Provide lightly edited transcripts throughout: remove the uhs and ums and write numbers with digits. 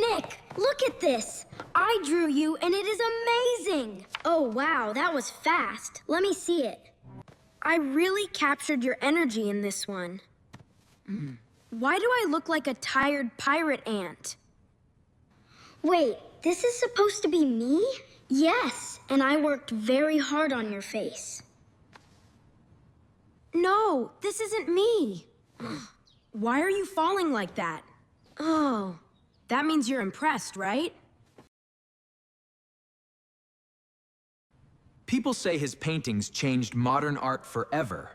Nick, look at this. I drew you and it is amazing. Oh, wow, that was fast. Let me see it. I really captured your energy in this one. Why do I look like a tired pirate ant? Wait, this is supposed to be me? Yes, and I worked very hard on your face. No, this isn't me. Why are you falling like that? Oh, that means you're impressed, right? People say his paintings changed modern art forever.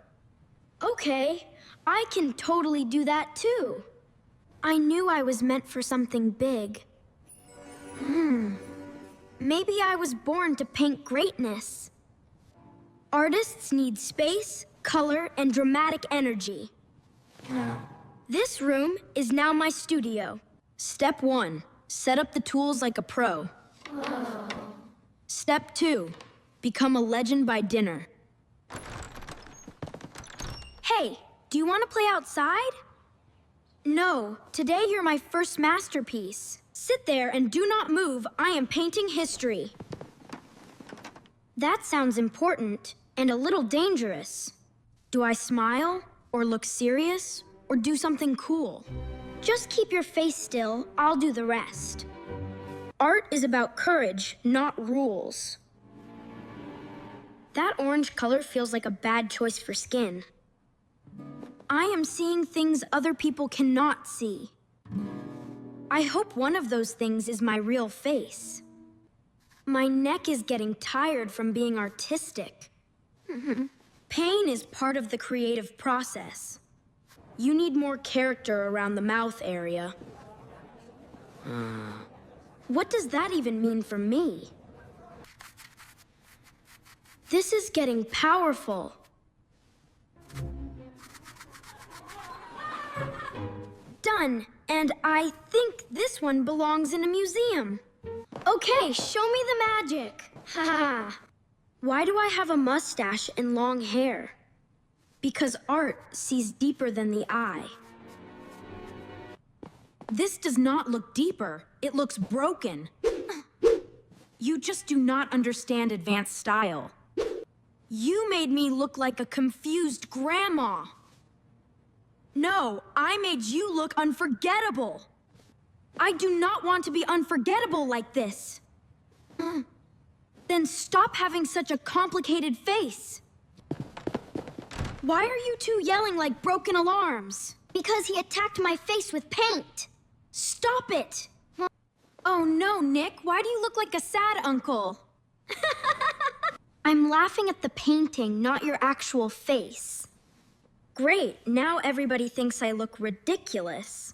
Okay, I can totally do that too. I knew I was meant for something big. Maybe I was born to paint greatness. Artists need space, color, and dramatic energy. This room is now my studio. Step 1, set up the tools like a pro. Step 2, become a legend by dinner. Hey, do you want to play outside? No, today you're my first masterpiece. Sit there and do not move. I am painting history. That sounds important and a little dangerous. Do I smile or look serious or do something cool? Just keep your face still. I'll do the rest. Art is about courage, not rules. That orange color feels like a bad choice for skin. I am seeing things other people cannot see. I hope one of those things is my real face. My neck is getting tired from being artistic. Pain is part of the creative process. You need more character around the mouth area. What does that even mean for me? This is getting powerful. Done. And I think this one belongs in a museum. Okay, show me the magic. Haha. Why do I have a mustache and long hair? Because art sees deeper than the eye. This does not look deeper. It looks broken. You just do not understand advanced style. You made me look like a confused grandma. No, I made you look unforgettable. I do not want to be unforgettable like this. Then stop having such a complicated face. Why are you two yelling like broken alarms? Because he attacked my face with paint. Stop it! Oh no, Nick, why do you look like a sad uncle? I'm laughing at the painting, not your actual face. Great, now everybody thinks I look ridiculous.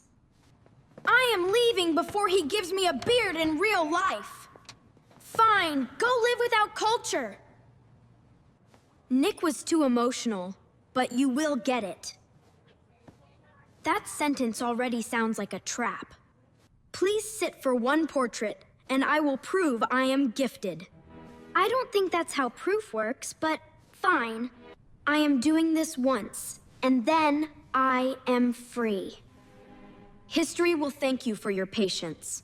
I am leaving before he gives me a beard in real life. Fine, go live without culture. Nick was too emotional, but you will get it. That sentence already sounds like a trap. Please sit for one portrait, and I will prove I am gifted. I don't think that's how proof works, but fine. I am doing this once, and then I am free. History will thank you for your patience.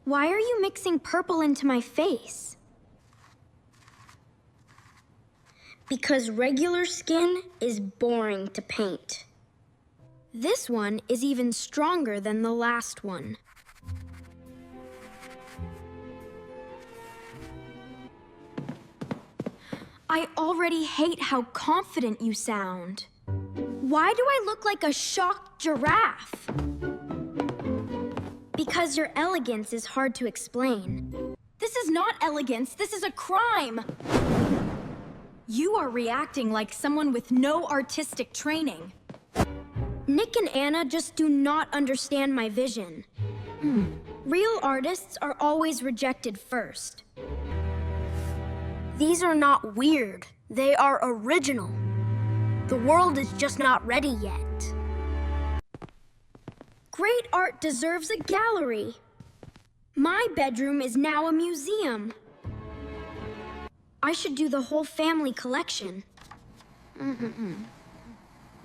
Why are you mixing purple into my face? Because regular skin is boring to paint. This one is even stronger than the last one. I already hate how confident you sound. Why do I look like a shocked giraffe? Because your elegance is hard to explain. This is not elegance, this is a crime! You are reacting like someone with no artistic training. Nick and Anna just do not understand my vision. Real artists are always rejected first. These are not weird, they are original. The world is just not ready yet. Great art deserves a gallery. My bedroom is now a museum. I should do the whole family collection.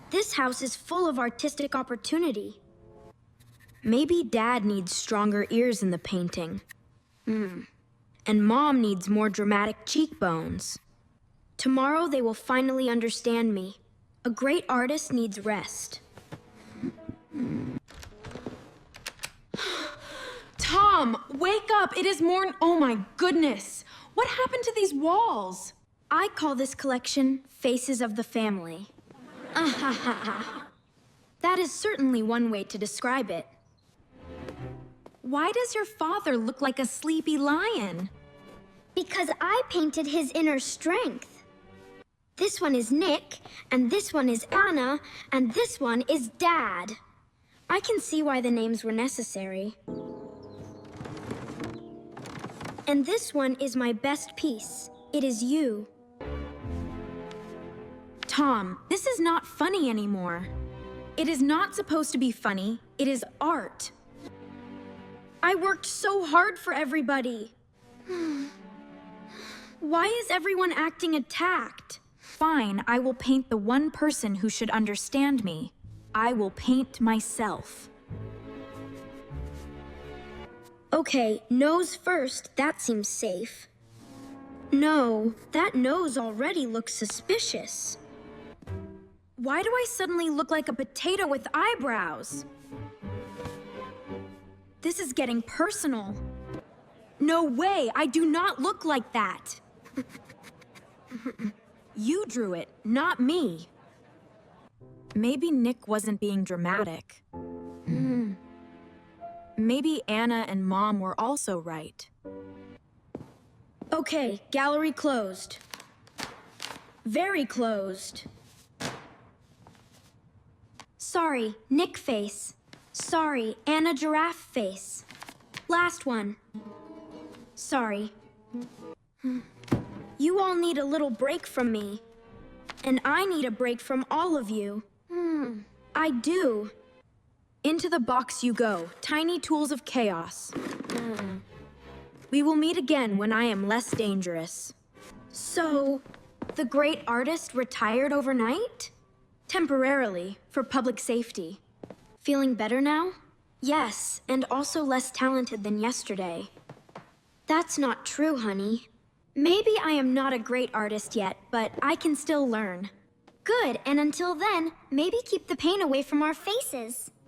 This house is full of artistic opportunity. Maybe Dad needs stronger ears in the painting. And Mom needs more dramatic cheekbones. Tomorrow they will finally understand me. A great artist needs rest. Tom, wake up! It is morn. Oh my goodness! What happened to these walls? I call this collection Faces of the Family. That is certainly one way to describe it. Why does your father look like a sleepy lion? Because I painted his inner strength. This one is Nick, and this one is Anna, and this one is Dad. I can see why the names were necessary. And this one is my best piece. It is you. Tom, this is not funny anymore. It is not supposed to be funny. It is art. I worked so hard for everybody. Why is everyone acting attacked? Fine, I will paint the one person who should understand me. I will paint myself. Okay, nose first, that seems safe. No, that nose already looks suspicious. Why do I suddenly look like a potato with eyebrows? This is getting personal. No way, I do not look like that. You drew it, not me. Maybe Nick wasn't being dramatic. Maybe Anna and Mom were also right. Okay, gallery closed. Very closed. Sorry, Nick face. Sorry, Anna giraffe face. Last one. Sorry. You all need a little break from me. And I need a break from all of you. I do. Into the box you go, tiny tools of chaos. We will meet again when I am less dangerous. So, the great artist retired overnight? Temporarily, for public safety. Feeling better now? Yes, and also less talented than yesterday. That's not true, honey. Maybe I am not a great artist yet, but I can still learn. Good, and until then, maybe keep the paint away from our faces.